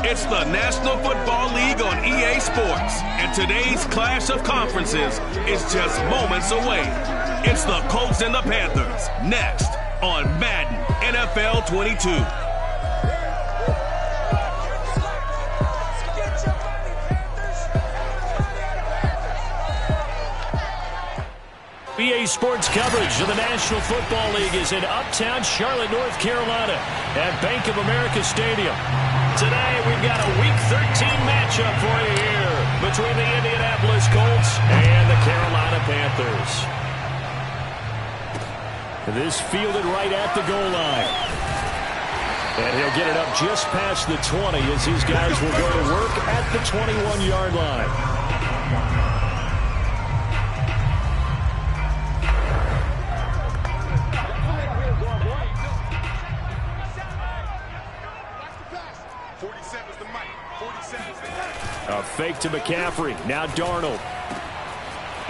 It's the National Football League on EA Sports, and today's clash of conferences is just moments away. It's the Colts and the Panthers, next on Madden NFL 22. EA Sports coverage of the National Football League is in uptown Charlotte, North Carolina at Bank of America Stadium. Today, we've got a Week 13 matchup for you here between the Indianapolis Colts and the Carolina Panthers. This fielded right at the goal line. And he'll get it up just past the 20 as these guys will go to work at the 21-yard line. A fake to McCaffrey. Now Darnold.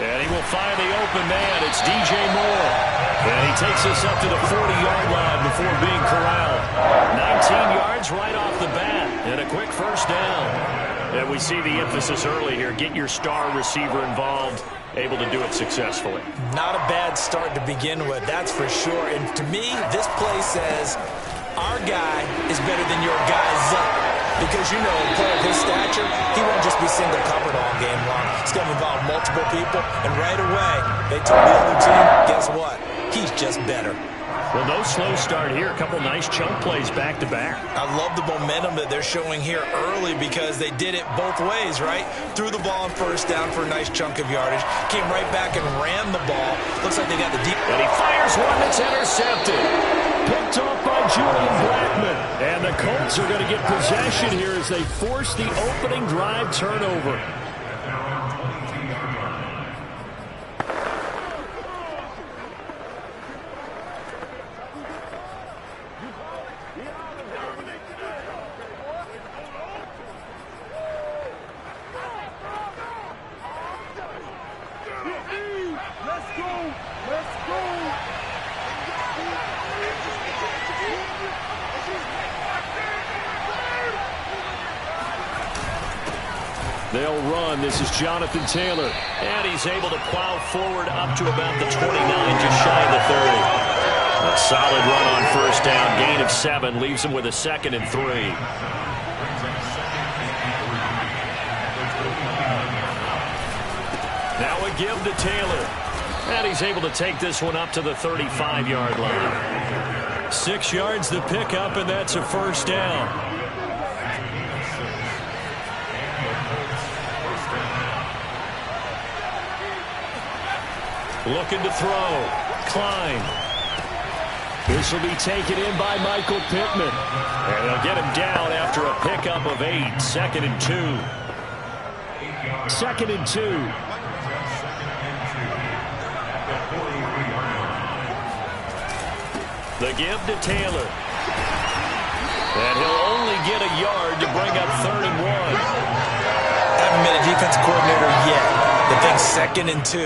And he will find the open man. It's DJ Moore. And he takes us up to the 40-yard line before being corralled. 19 yards right off the bat. And a quick first down. And we see the emphasis early here. Get your star receiver involved. Able to do it successfully. Not a bad start to begin with, that's for sure. And to me, this play says our guy is better than your guy's up. Because, you know, a player of his stature, he won't just be single covered all game long. It's going to involve multiple people. And right away, they told the other team, guess what? He's just better. Well, no slow start here. A couple nice chunk plays back-to-back. I love the momentum that they're showing here early because they did it both ways, right? Threw the ball on first down for a nice chunk of yardage. Came right back and ran the ball. Looks like they got the deep. And he fires one that's intercepted. Picked off by Julian Blackmon. And the Colts are going to get possession here as they force the opening drive turnover. They'll run. This is Jonathan Taylor. And he's able to plow forward up to about the 29, just shy of the 30. A solid run on first down. Gain of 7 leaves him with a 2nd and 3. Now a give to Taylor. And he's able to take this one up to the 35-yard line. 6 yards the pickup, and that's a first down. Looking to throw. Klein. This will be taken in by Michael Pittman. And they'll get him down after a pickup of 8. 2nd and 2. 2nd and 2. The give to Taylor. And he'll only get a yard to bring up 3rd and 1. Haven't been a defensive coordinator yet. The thing 2nd and 2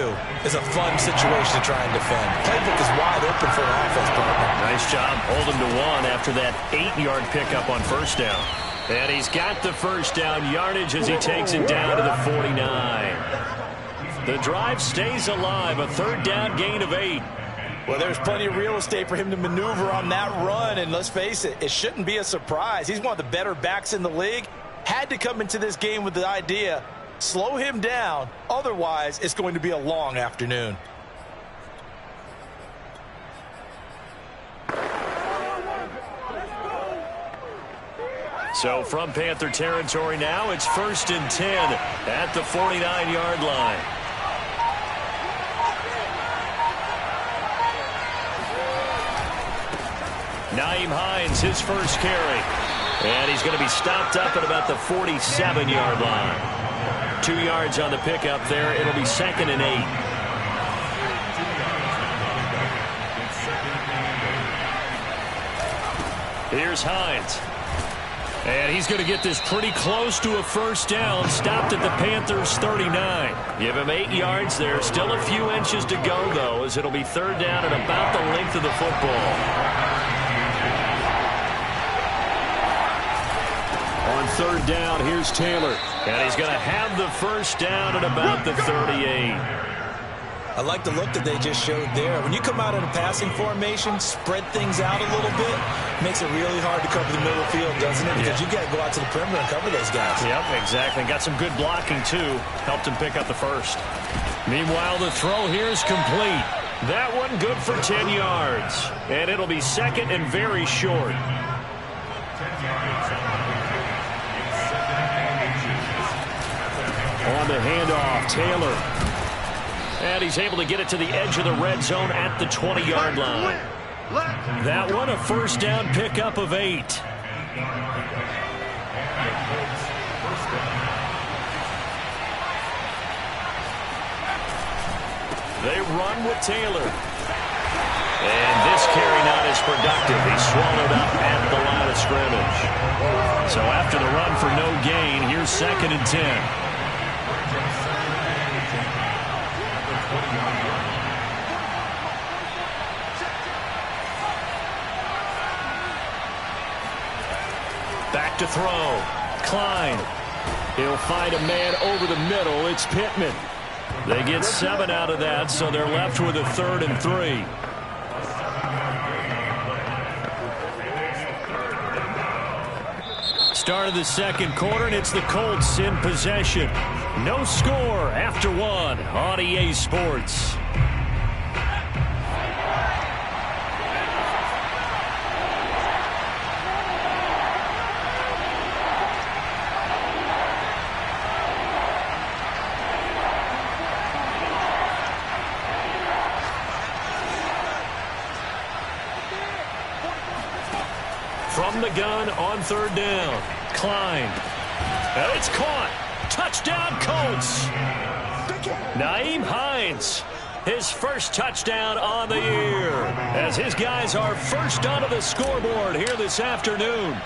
is a fun situation to try and defend. Playbook is wide open for an offense partner. Nice job holding to 1 after that 8-yard pickup on first down. And he's got the first down yardage as he takes it down to the 49. The drive stays alive, a 3rd down gain of 8. Well, there's plenty of real estate for him to maneuver on that run, and let's face it, it shouldn't be a surprise. He's one of the better backs in the league. Had to come into this game with the idea, slow him down, otherwise it's going to be a long afternoon. So from Panther territory now, it's 1st and 10 at the 49-yard line. Nyheim Hines, his first carry. And he's going to be stopped up at about the 47-yard line. 2 yards on the pickup there. It'll be 2nd and 8. Here's Hines. And he's going to get this pretty close to a first down. Stopped at the Panthers' 39. Give him 8 yards there. Still a few inches to go, though, as it'll be 3rd down at about the length of the football. On third down. Here's Taylor. And he's going to have the first down at about the 38. I like the look that they just showed there. When you come out in a passing formation, spread things out a little bit, makes it really hard to cover the middle field, doesn't it? Because you got to go out to the perimeter and cover those guys. Yep, exactly. Got some good blocking, too. Helped him pick up the first. Meanwhile, the throw here is complete. That one good for 10 yards. And it'll be second and very short. On the handoff, Taylor. And he's able to get it to the edge of the red zone at the 20-yard line. That one a first down pickup of 8. They run with Taylor. And this carry not as productive. He's swallowed up at the line of scrimmage. So after the run for no gain, here's second and 10. Back to throw. Klein. He'll find a man over the middle. It's Pittman. They get 7 out of that, so they're left with a 3rd and 3. Start of the second quarter, and it's the Colts in possession. No score after 1 on EA Sports. From the gun on 3rd down. Klein. And it's caught. Touchdown, Colts. Nyheim Hines. His first touchdown on the year. As his guys are first onto the scoreboard here this afternoon.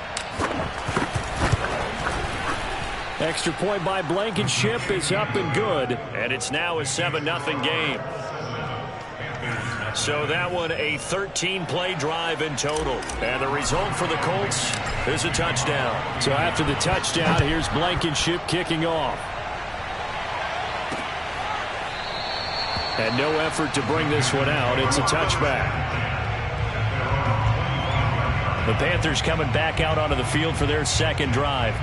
Extra point by Blankenship is up and good. And it's now a 7-0 game. So that one a 13-play drive in total. And the result for the Colts is a touchdown. So after the touchdown, here's Blankenship kicking off. And no effort to bring this one out. It's a touchback. The Panthers coming back out onto the field for their second drive.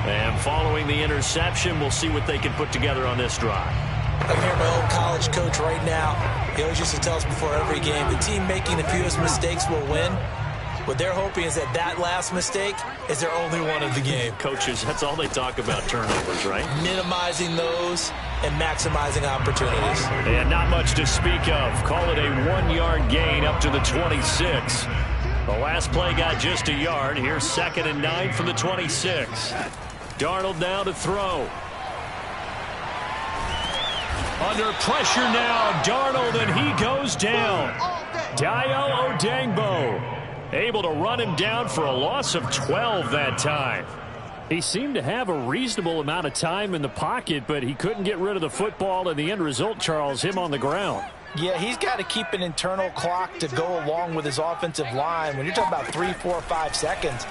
And following the interception, we'll see what they can put together on this drive. I'm hearing my old college coach right now. He always used to tell us before every game, the team making the fewest mistakes will win. What they're hoping is that last mistake is their only one of the game. Coaches, that's all they talk about, turnovers, right? Minimizing those and maximizing opportunities. And not much to speak of. Call it a 1-yard gain up to the 26. The last play got just a yard. Here's 2nd and 9 from the 26. Darnold now to throw. Under pressure now, Darnold, and he goes down. Dayo Odeyingbo able to run him down for a loss of 12 that time. He seemed to have a reasonable amount of time in the pocket, but he couldn't get rid of the football, and the end result, Charles, him on the ground. Yeah, he's got to keep an internal clock to go along with his offensive line. When you're talking about 3, 4, 5 seconds,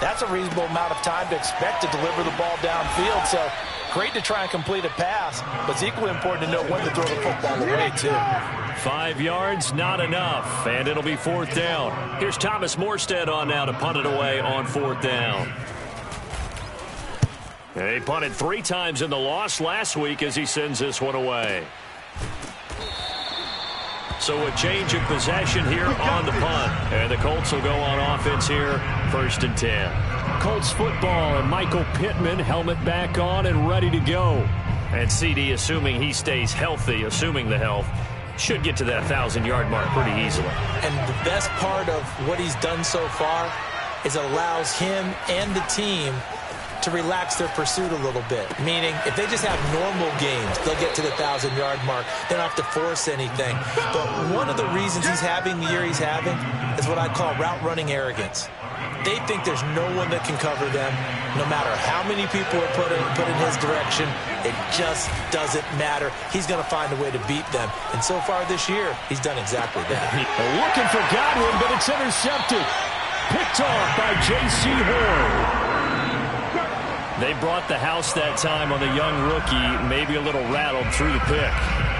that's a reasonable amount of time to expect to deliver the ball downfield. So great to try and complete a pass, but it's equally important to know when to throw the football away, too. 5 yards, not enough, and it'll be 4th down. Here's Thomas Morstead on now to punt it away on 4th down. He punted 3 times in the loss last week as he sends this one away. So a change of possession here on the punt. And the Colts will go on offense here, 1st and 10. Colts football and Michael Pittman, helmet back on and ready to go. And CD, assuming he stays healthy, assuming the health, should get to that 1,000-yard mark pretty easily. And the best part of what he's done so far is it allows him and the team to relax their pursuit a little bit. Meaning, if they just have normal games, they'll get to the 1,000-yard mark. They don't have to force anything. But one of the reasons he's having the year he's having is what I call route running arrogance. They think there's no one that can cover them, no matter how many people are put in his direction. It just doesn't matter. He's going to find a way to beat them. And so far this year, he's done exactly that. Looking for Godwin, but it's intercepted. Picked off by J.C. Horn. They brought the house that time on the young rookie, maybe a little rattled through the pick.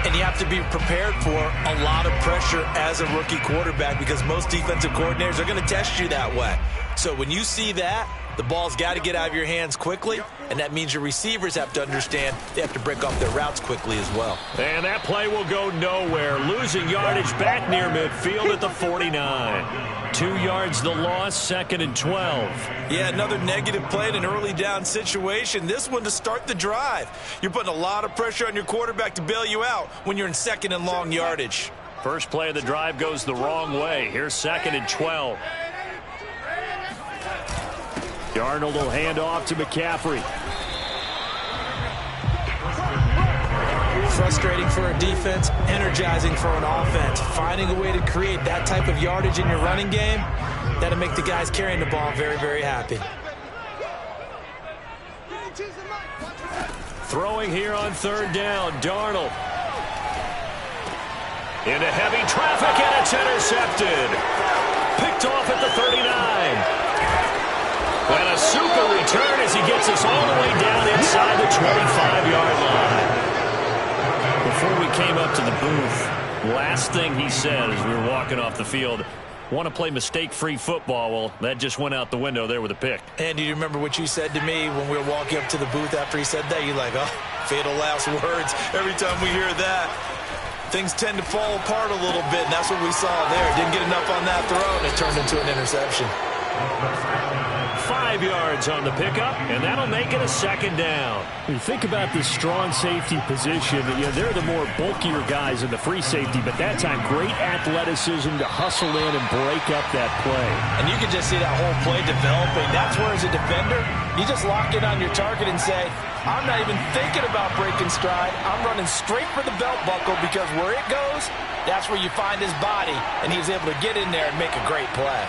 And you have to be prepared for a lot of pressure as a rookie quarterback because most defensive coordinators are going to test you that way. So when you see that, the ball's got to get out of your hands quickly, and that means your receivers have to understand they have to break off their routes quickly as well. And that play will go nowhere. Losing yardage back near midfield at the 49. 2 yards the loss, 2nd and 12. Yeah, another negative play in an early down situation. This one to start the drive. You're putting a lot of pressure on your quarterback to bail you out when you're in 2nd and long yardage. First play of the drive goes the wrong way. Here's 2nd and 12. Darnold will hand off to McCaffrey. Frustrating for a defense, energizing for an offense. Finding a way to create that type of yardage in your running game, that'll make the guys carrying the ball very, very happy. Throwing here on 3rd down, Darnold. Into heavy traffic, and it's intercepted. Picked off at the 39. And a super return as he gets us all the way down inside the 25-yard line. Before we came up to the booth, last thing he said as we were walking off the field, want to play mistake-free football. Well, that just went out the window there with a pick. And do you remember what you said to me when we were walking up to the booth after he said that? You're like, oh, fatal last words. Every time we hear that, things tend to fall apart a little bit, and that's what we saw there. Didn't get enough on that throw, and it turned into an interception. 5 yards on the pickup, and that'll make it a 2nd down. When you think about this strong safety position, they're the more bulkier guys in the free safety, but that time great athleticism to hustle in and break up that play. And you can just see that whole play developing. That's where, as a defender, you just lock in on your target and say, I'm not even thinking about breaking stride. I'm running straight for the belt buckle because where it goes, that's where you find his body, and he's able to get in there and make a great play.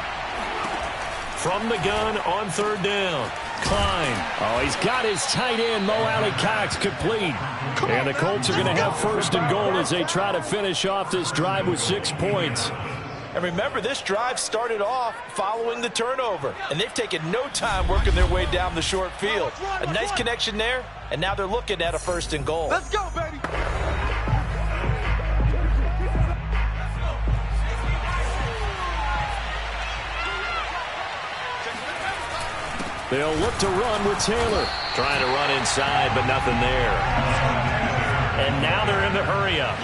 From the gun on 3rd down. Klein. Oh, he's got his tight end, Mo Alley-Cox, complete. And the Colts are going to have 1st and goal as they try to finish off this drive with 6 points. And remember, this drive started off following the turnover, and they've taken no time working their way down the short field. A nice connection there, and now they're looking at a 1st and goal. Let's go, baby! They'll look to run with Taylor. Trying to run inside, but nothing there. And now they're in the hurry up.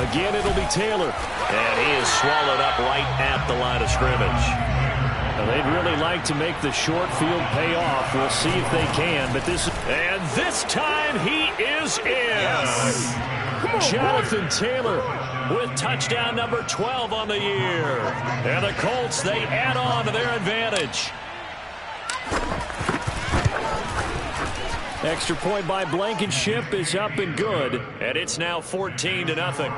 Again, it'll be Taylor. And he is swallowed up right at the line of scrimmage. Now, they'd really like to make the short field pay off. We'll see if they can. But this time he is in. Yes. Jonathan Taylor with touchdown number 12 on the year. And the Colts, they add on to their advantage. Extra point by Blankenship is up and good. And it's now 14-0.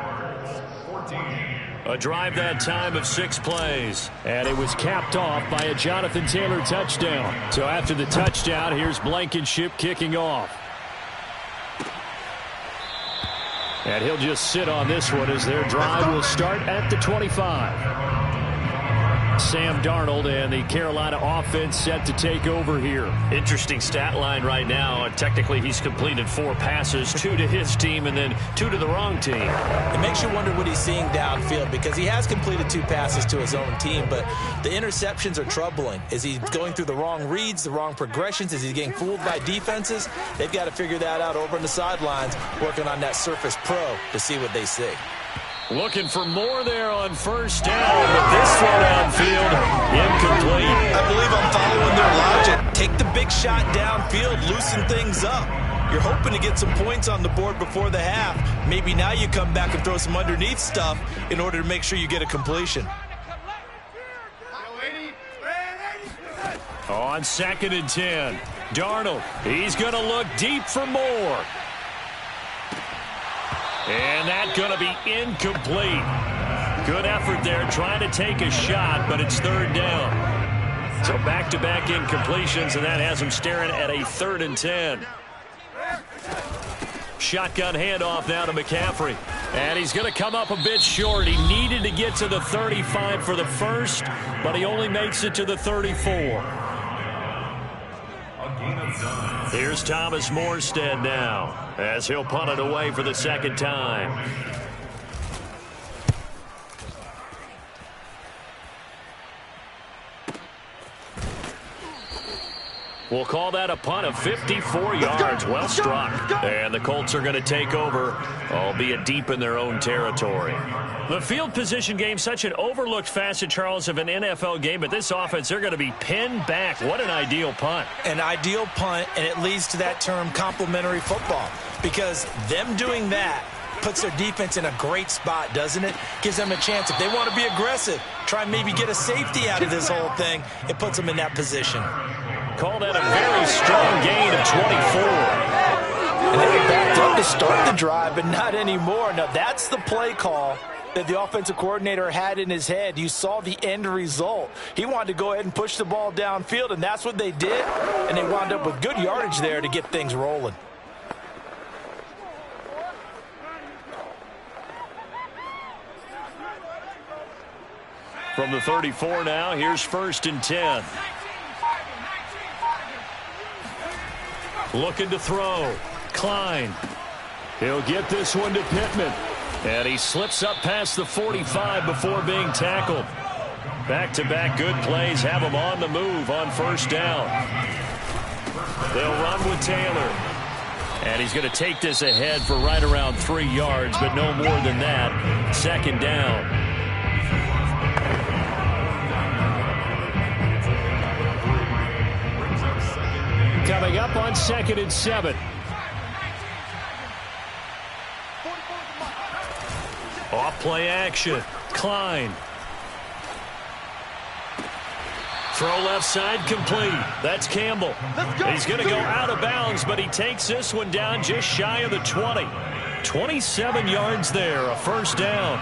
A drive that time of 6 plays. And it was capped off by a Jonathan Taylor touchdown. So after the touchdown, here's Blankenship kicking off. And he'll just sit on this one as their drive will start at the 25. Sam Darnold and the Carolina offense set to take over here. Interesting stat line right now. Technically, he's completed 4 passes, 2 to his team and then 2 to the wrong team. It makes you wonder what he's seeing downfield because he has completed 2 passes to his own team, but the interceptions are troubling. Is he going through the wrong reads, the wrong progressions? Is he getting fooled by defenses? They've got to figure that out over on the sidelines, working on that Surface Pro to see what they see. Looking for more there on 1st down, but this one downfield, incomplete. I believe I'm following their logic. Take the big shot downfield, loosen things up. You're hoping to get some points on the board before the half. Maybe now you come back and throw some underneath stuff in order to make sure you get a completion. On 2nd and 10, Darnold, he's going to look deep for more. And that's going to be incomplete. Good effort there trying to take a shot, but it's 3rd down. So back-to-back incompletions, and that has him staring at a 3rd and 10. Shotgun handoff now to McCaffrey. And he's going to come up a bit short. He needed to get to the 35 for the first, but he only makes it to the 34. Here's Thomas Morstead now, as he'll punt it away for the second time. We'll call that a punt of 54 yards. Well struck. And the Colts are going to take over, albeit deep in their own territory. The field position game, such an overlooked facet, Charles, of an NFL game. But this offense, they're going to be pinned back. What an ideal punt. An ideal punt, and it leads to that term complementary football. Because them doing that puts their defense in a great spot, doesn't it? Gives them a chance. If they want to be aggressive, try and maybe get a safety out of this whole thing, it puts them in that position. Call that a very strong gain of 24. And they were backed up to start the drive, but not anymore. Now, that's the play call that the offensive coordinator had in his head. You saw the end result. He wanted to go ahead and push the ball downfield, and that's what they did. And they wound up with good yardage there to get things rolling. From the 34 now, here's 1st and 10. Looking to throw. Klein. He'll get this one to Pittman. And he slips up past the 45 before being tackled. Back-to-back good plays have him on the move on 1st down. They'll run with Taylor. And he's going to take this ahead for right around 3 yards, but no more than that. 2nd down. Coming up on 2nd and 7. Off play action. Klein. Throw left side complete. That's Campbell. He's going to go out of bounds, but he takes this one down just shy of the 20. 27 yards there, a 1st down.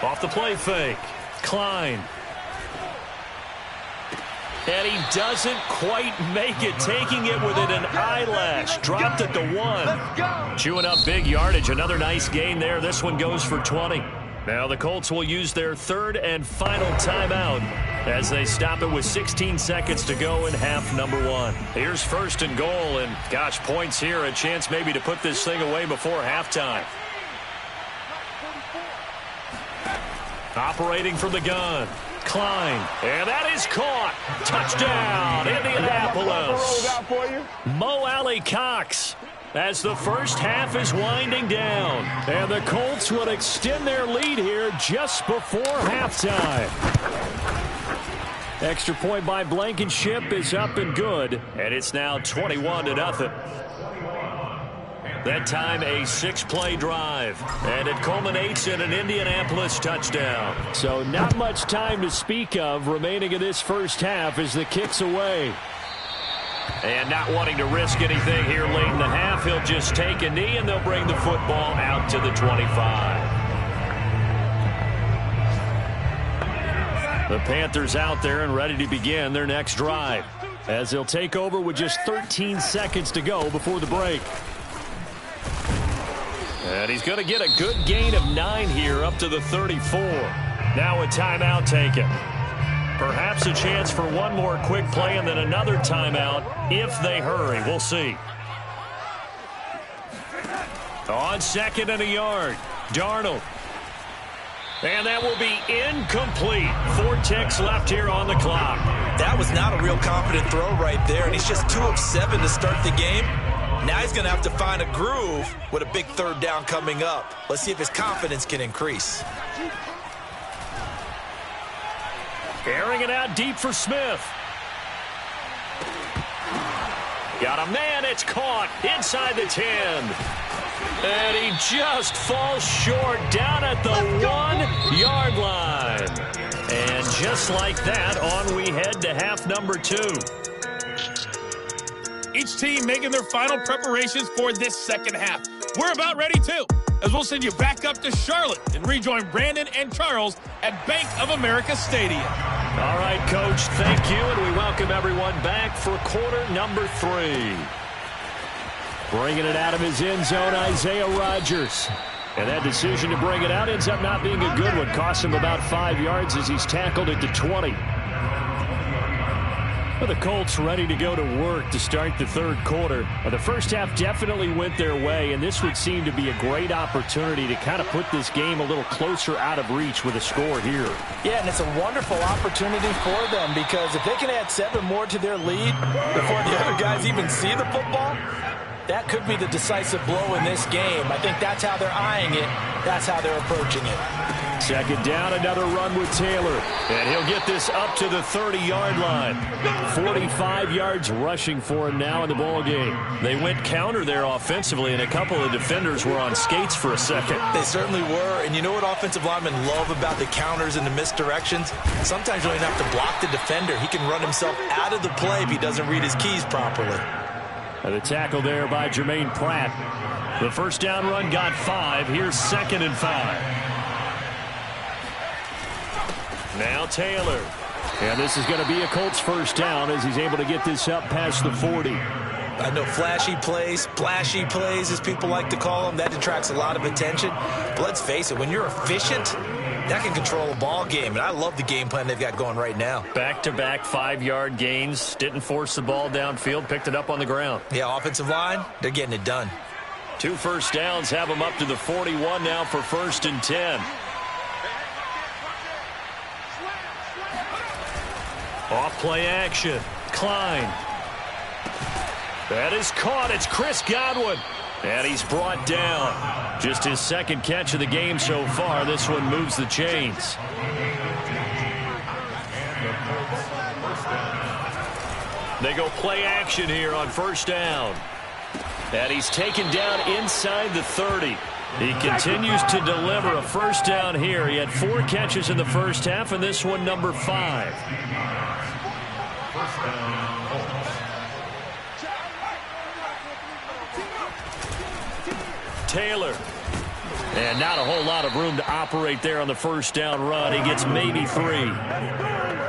Off the play fake. Klein. And he doesn't quite make it, taking it within an eyelash. Dropped at the 1. Chewing up big yardage. Another nice gain there. This one goes for 20. Now the Colts will use their 3rd and final timeout as they stop it with 16 seconds to go in half number 1. Here's 1st and goal, and gosh, points here. A chance maybe to put this thing away before halftime. Operating from the gun. Klein, and that is caught. Touchdown, Indianapolis. Mo Alley-Cox as the first half is winding down. And the Colts will extend their lead here just before halftime. Extra point by Blankenship is up and good. And it's now 21-0. That time a 6-play drive. And it culminates in an Indianapolis touchdown. So not much time to speak of remaining in this first half as the kick's away. And not wanting to risk anything here late in the half, he'll just take a knee and they'll bring the football out to the 25. The Panthers out there and ready to begin their next drive, as they'll take over with just 13 seconds to go before the break. And he's going to get a good gain of 9 here up to the 34. Now a timeout taken. Perhaps a chance for one more quick play and then another timeout if they hurry. We'll see. On 2nd and a yard, Darnold. And that will be incomplete. 4 ticks left here on the clock. That was not a real confident throw right there, and he's just 2 of 7 to start the game. Now he's going to have to find a groove with a big 3rd down coming up. Let's see if his confidence can increase. Airing it out deep for Smith. Got a man, it's caught inside the 10. And he just falls short down at the 1-yard line. And just like that, on we head to half number 2. Each team making their final preparations for this second half. We're about ready, too, as we'll send you back up to Charlotte and rejoin Brandon and Charles at Bank of America Stadium. All right, Coach, thank you, and we welcome everyone back for quarter number 3. Bringing it out of his end zone, Isaiah Rodgers. And that decision to bring it out ends up not being a good one. Costs him about 5 yards as he's tackled at the 20. Well, the Colts ready to go to work to start the third quarter. The first half definitely went their way, and this would seem to be a great opportunity to kind of put this game a little closer out of reach with a score here. Yeah, and it's a wonderful opportunity for them because if they can add 7 more to their lead before the other guys even see the football, that could be the decisive blow in this game. I think that's how they're eyeing it. That's how they're approaching it. Second down, another run with Taylor. And he'll get this up to the 30-yard line. 45 yards rushing for him now in the ball game. They went counter there offensively, and a couple of defenders were on skates for a second. They certainly were. And you know what offensive linemen love about the counters and the misdirections? Sometimes you don't even have to block the defender. He can run himself out of the play if he doesn't read his keys properly. And the tackle there by Jermaine Pratt. The first down run got 5. Here's 2nd and 5. Now Taylor. And this is going to be a Colts first down as he's able to get this up past the 40. I know flashy plays, splashy plays, as people like to call them, that detracts a lot of attention. But let's face it, when you're efficient, that can control a ball game. And I love the game plan they've got going right now. Back-to-back 5-yard gains. Didn't force the ball downfield. Picked it up on the ground. Yeah, offensive line, they're getting it done. 2 first downs have them up to the 41 now for 1st and 10. Off play action. Klein. That is caught. It's Chris Godwin. And he's brought down. Just his 2nd catch of the game so far. This one moves the chains. They go play action here on 1st down. And he's taken down inside the 30. He continues to deliver a first down here. He had 4 catches in the first half, and this one number 5. Taylor. And not a whole lot of room to operate there on the first down run. He gets maybe 3.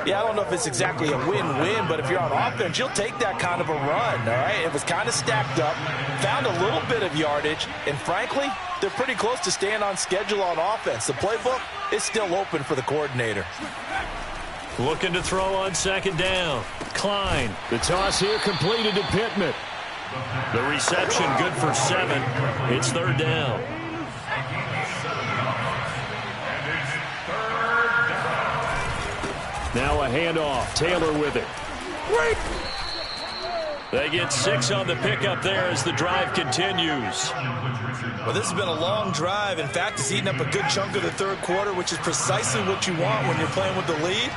Yeah, I don't know if it's exactly a win-win, but if you're on offense, you'll take that kind of a run, all right? It was kind of stacked up, found a little bit of yardage, and frankly, they're pretty close to staying on schedule on offense. The playbook is still open for the coordinator. Looking to throw on 2nd down. Klein. The toss here completed to Pittman. The reception good for 7. It's 3rd down. Now a handoff. Taylor with it. They get 6 on the pickup there as the drive continues. Well, this has been a long drive. In fact, it's eaten up a good chunk of the third quarter, which is precisely what you want when you're playing with the lead.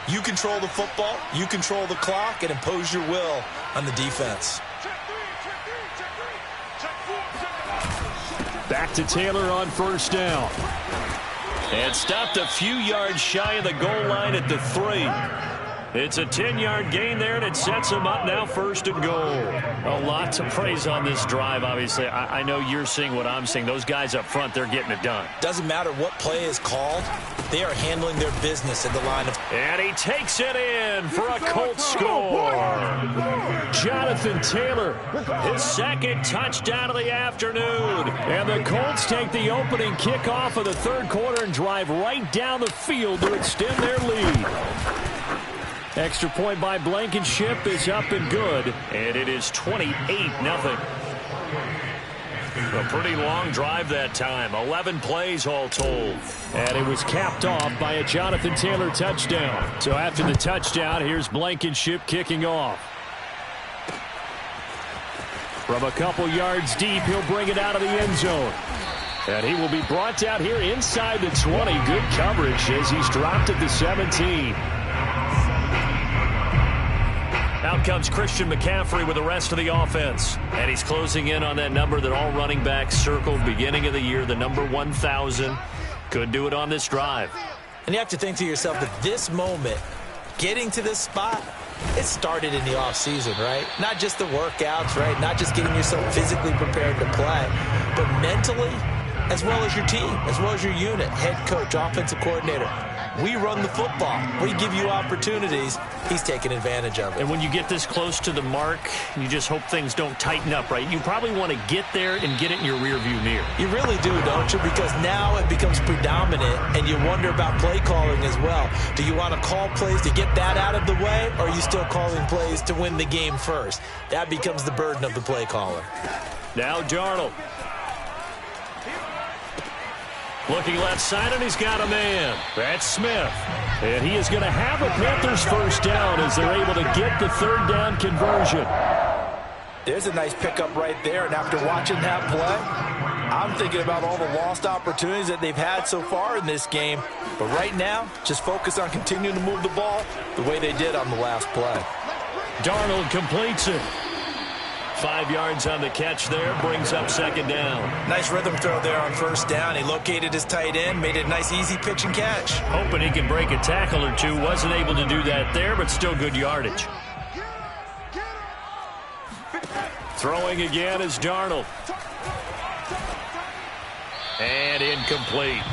You control the football, you control the clock, and impose your will on the defense. Back to Taylor on 1st down. And stopped a few yards shy of the goal line at the 3. It's a 10-yard gain there, and it sets them up now 1st and goal. A lot to praise on this drive, obviously. I know you're seeing what I'm seeing. Those guys up front, they're getting it done. Doesn't matter what play is called. They are handling their business at the line of... And he takes it in for a Colts score. Jonathan Taylor, his 2nd touchdown of the afternoon. And the Colts take the opening kickoff of the third quarter and drive right down the field to extend their lead. Extra point by Blankenship is up and good. And it is 28-0. A pretty long drive that time. 11 plays all told. And it was capped off by a Jonathan Taylor touchdown. So after the touchdown, here's Blankenship kicking off. From a couple yards deep, he'll bring it out of the end zone. And he will be brought down here inside the 20. Good coverage as he's dropped at the 17. Out comes Christian McCaffrey with the rest of the offense. And he's closing in on that number that all running backs circled beginning of the year, the number 1,000. Could do it on this drive. And you have to think to yourself that this moment, getting to this spot, it started in the offseason, right? Not just the workouts, right? Not just getting yourself physically prepared to play, but mentally, as well as your team, as well as your unit, head coach, offensive coordinator. We run the football. We give you opportunities. He's taking advantage of it. And when you get this close to the mark, you just hope things don't tighten up, right? You probably want to get there and get it in your rearview mirror. You really do, don't you? Because now it becomes predominant, and you wonder about play calling as well. Do you want to call plays to get that out of the way, or are you still calling plays to win the game first? That becomes the burden of the play caller. Now Darnold. Looking left side, and he's got a man. That's Smith. And he is going to have a Panthers first down as they're able to get the third down conversion. There's a nice pickup right there, and after watching that play, I'm thinking about all the lost opportunities that they've had so far in this game. But right now, just focus on continuing to move the ball the way they did on the last play. Darnold completes it. 5 yards on the catch there, brings up second down. Nice rhythm throw there on first down. He located his tight end, made it a nice easy pitch and catch. Hoping he can break a tackle or two. Wasn't able to do that there, but still good yardage. Throwing again is Darnold. And incomplete.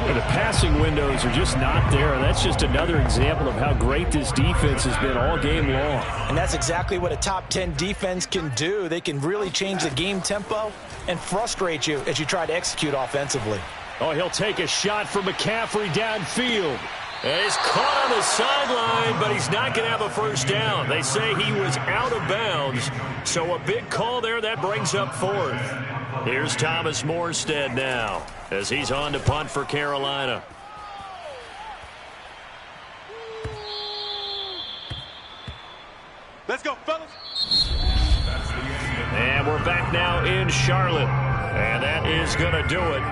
The passing windows are just not there, and that's just another example of how great this defense has been all game long. And that's exactly what a top 10 defense can do. They can really change the game tempo and frustrate you as you try to execute offensively. Oh, he'll take a shot from McCaffrey downfield. And he's caught on the sideline, but he's not going to have a first down. They say he was out of bounds, so a big call there that brings up fourth. Here's Thomas Morstead now as he's on to punt for Carolina. Let's go, fellas. And we're back now in Charlotte. And that is going to do it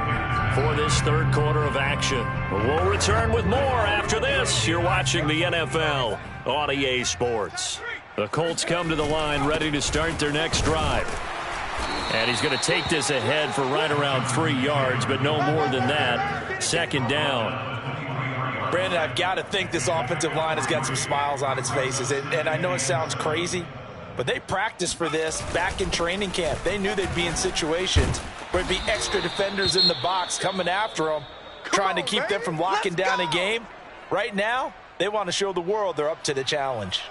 for this third quarter of action. We'll return with more after this. You're watching the NFL on EA Sports. The Colts come to the line ready to start their next drive. And he's going to take this ahead for right around 3 yards, but no more than that. Second down. Brandon, I've got to think this offensive line has got some smiles on its faces. And I know it sounds crazy, but they practiced for this back in training camp. They knew they'd be in situations where it'd be extra defenders in the box coming after them, trying to keep them from locking down a game. Right now, they want to show the world they're up to the challenge.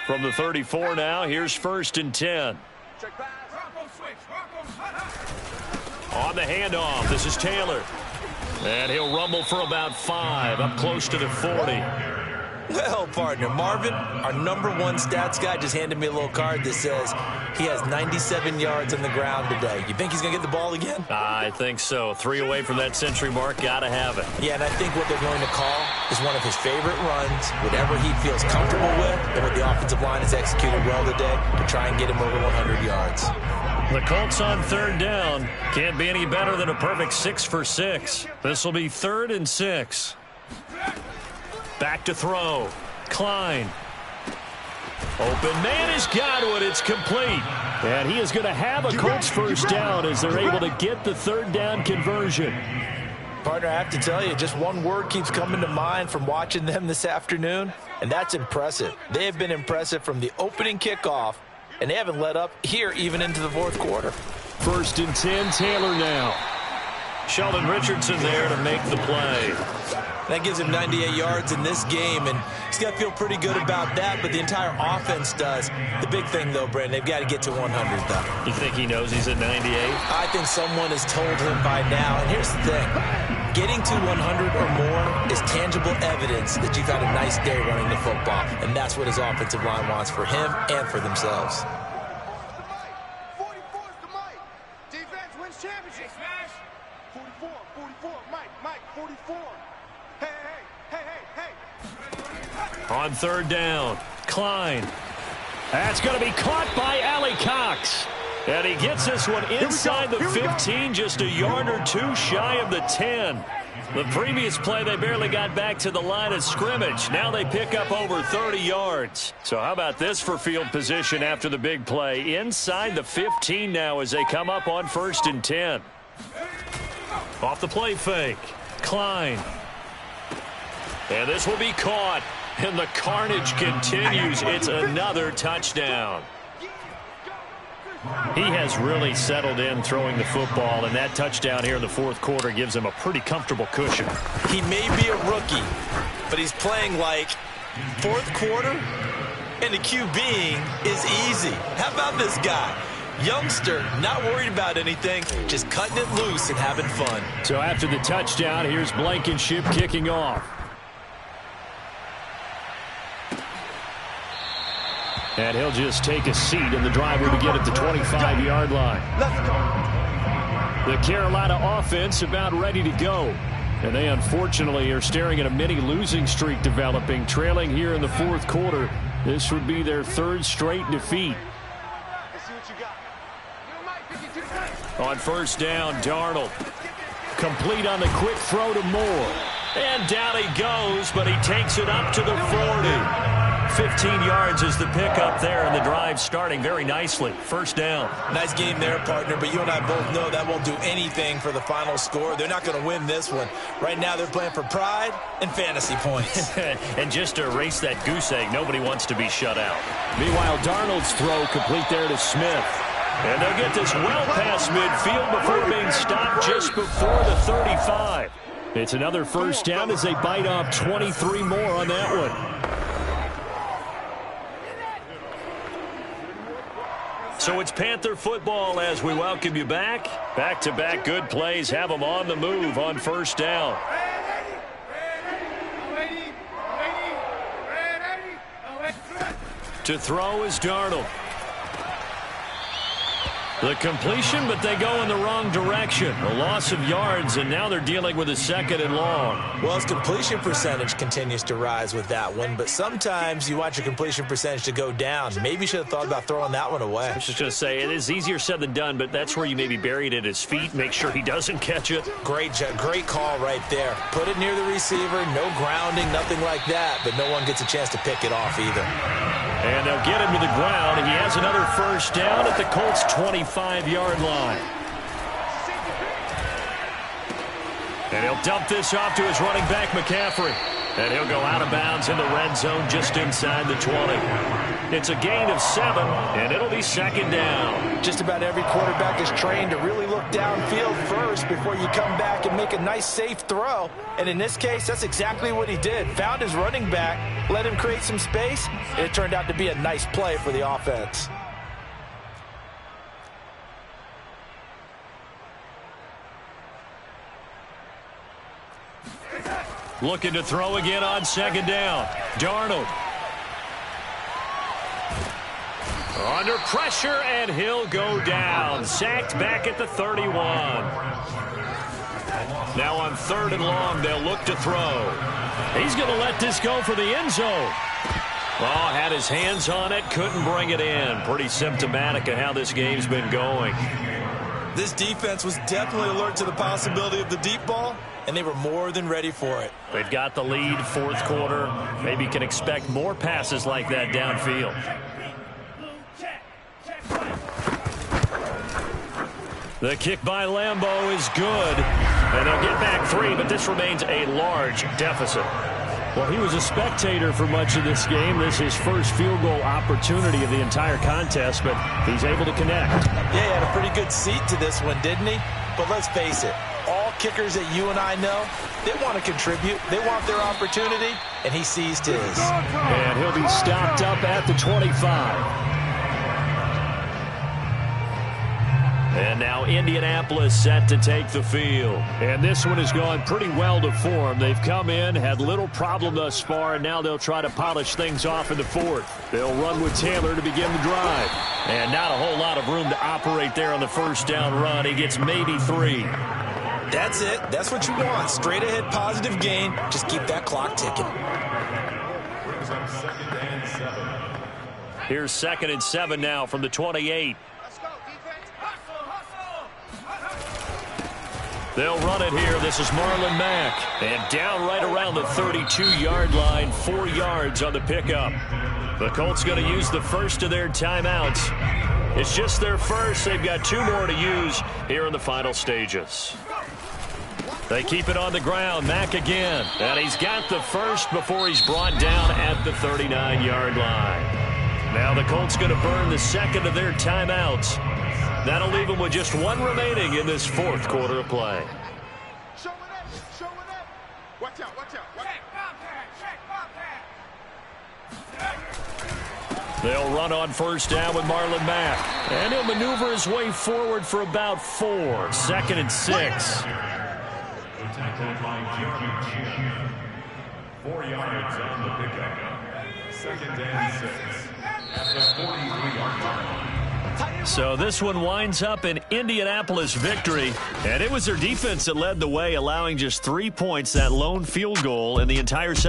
From the 34 now, here's first and 10. On the handoff, this is Taylor. And he'll rumble for about 5, up close to the 40. Well, partner, Marvin, our #1 stats guy, just handed me a little card that says he has 97 yards on the ground today. You think he's going to get the ball again? I think so. 3 away from that century mark. Got to have it. Yeah, and I think what they're going to call is one of his favorite runs, whatever he feels comfortable with, and what the offensive line has executed well today to try and get him over 100 yards. The Colts on third down. Can't be any better than a perfect 6 for 6. This will be 3rd and 6. Back to throw. Klein. Open man is Godwin. It's complete. And he is going to have a Colts first down as they're able to get the third down conversion. Partner, I have to tell you, just one word keeps coming to mind from watching them this afternoon, and that's impressive. They have been impressive from the opening kickoff, and they haven't let up here even into the fourth quarter. First and 10, Taylor now. Sheldon Richardson there to make the play. That gives him 98 yards in this game, and he's got to feel pretty good about that, but the entire offense does. The big thing, though, Brandon, they've got to get to 100, though. You think he knows he's at 98? I think someone has told him by now, and here's the thing. Getting to 100 or more is tangible evidence that you've had a nice day running the football, and that's what his offensive line wants for him and for themselves. 44 is the Mike. Defense wins championship. Smash. 44, Mike, 44. Hey. On third down, Klein. That's going to be caught by Allie Cox. And he gets this one inside the 15, just a yard or two shy of the 10. The previous play, they barely got back to the line of scrimmage. Now they pick up over 30 yards. So how about this for field position after the big play? Inside the 15 now as they come up on 1st and 10. Off the play fake. Klein. And this will be caught. And the carnage continues. It's another touchdown. He has really settled in throwing the football, and that touchdown here in the fourth quarter gives him a pretty comfortable cushion. He may be a rookie, but he's playing like fourth quarter, and the QBing is easy. How about this guy? Youngster, not worried about anything, just cutting it loose and having fun. So after the touchdown, here's Blankenship kicking off. And he'll just take a seat, and the drive will begin at the 25-yard line. The Carolina offense about ready to go. And they unfortunately are staring at a mini losing streak developing, trailing here in the fourth quarter. This would be their third straight defeat. On first down, Darnold. Complete on the quick throw to Moore. And down he goes, but he takes it up to the 40. 15 yards is the pickup there, and the drive starting very nicely. First down. Nice game there, partner, but you and I both know that won't do anything for the final score. They're not going to win this one. Right now they're playing for pride and fantasy points. And just to erase that goose egg, nobody wants to be shut out. Meanwhile, Darnold's throw complete there to Smith. And they'll get this well past midfield before being stopped just before the 35. It's another first down as they bite off 23 more on that one. So it's Panther football as we welcome you back. Back-to-back good plays have them on the move on first down. To throw is Darnold. The completion, but they go in the wrong direction. A loss of yards, and now they're dealing with a second and long. Well, his completion percentage continues to rise with that one, but sometimes you want your completion percentage to go down. Maybe you should have thought about throwing that one away. I was just going to say, it is easier said than done, but that's where you maybe buried at his feet. Make sure he doesn't catch it. Great call right there. Put it near the receiver, no grounding, nothing like that, but no one gets a chance to pick it off either. And they'll get him to the ground, and he has another first down at the Colts' 25-yard line. And he'll dump this off to his running back, McCaffrey. And he'll go out of bounds in the red zone just inside the 20. It's a gain of 7, and it'll be second down. Just about every quarterback is trained to really look downfield first before you come back and make a nice, safe throw. And in this case, that's exactly what he did. Found his running back, let him create some space, and it turned out to be a nice play for the offense. Looking to throw again on second down. Darnold. Under pressure, and he'll go down. Sacked back at the 31. Now on third and long, they'll look to throw. He's going to let this go for the end zone. Oh, had his hands on it, couldn't bring it in. Pretty symptomatic of how this game's been going. This defense was definitely alert to the possibility of the deep ball, and they were more than ready for it. They've got the lead, fourth quarter. Maybe can expect more passes like that downfield. The kick by Lambeau is good, and they'll get back 3, but this remains a large deficit. Well, he was a spectator for much of this game. This is his first field goal opportunity of the entire contest, but he's able to connect. Yeah, he had a pretty good seat to this one, didn't he? But let's face it, all kickers that you and I know, they want to contribute. They want their opportunity, and he seized his. And he'll be stopped up at the 25. And now Indianapolis set to take the field. And this one has gone pretty well to form. They've come in, had little problem thus far, and now they'll try to polish things off in the fourth. They'll run with Taylor to begin the drive. And not a whole lot of room to operate there on the first down run. He gets maybe 3. That's it. That's what you want. Straight ahead positive gain. Just keep that clock ticking. Here's 2nd and 7 now from the 28. They'll run it here. This is Marlon Mack. And down right around the 32-yard line, 4 yards on the pickup. The Colts going to use the first of their timeouts. It's just their first. They've got 2 more to use here in the final stages. They keep it on the ground. Mack again. And he's got the first before he's brought down at the 39-yard line. Now the Colts going to burn the second of their timeouts. That'll leave them with just one remaining in this fourth quarter of play. Show it up. Show it up. Watch out. Watch out. They'll run on first down with Marlon Mack. And he'll maneuver his way forward for about 4. 2nd and 6. 4 yards on the pickup. 2nd and 6. At the 43-yard line. So this one winds up an Indianapolis victory. And it was their defense that led the way, allowing just 3 points, that lone field goal in the entire second.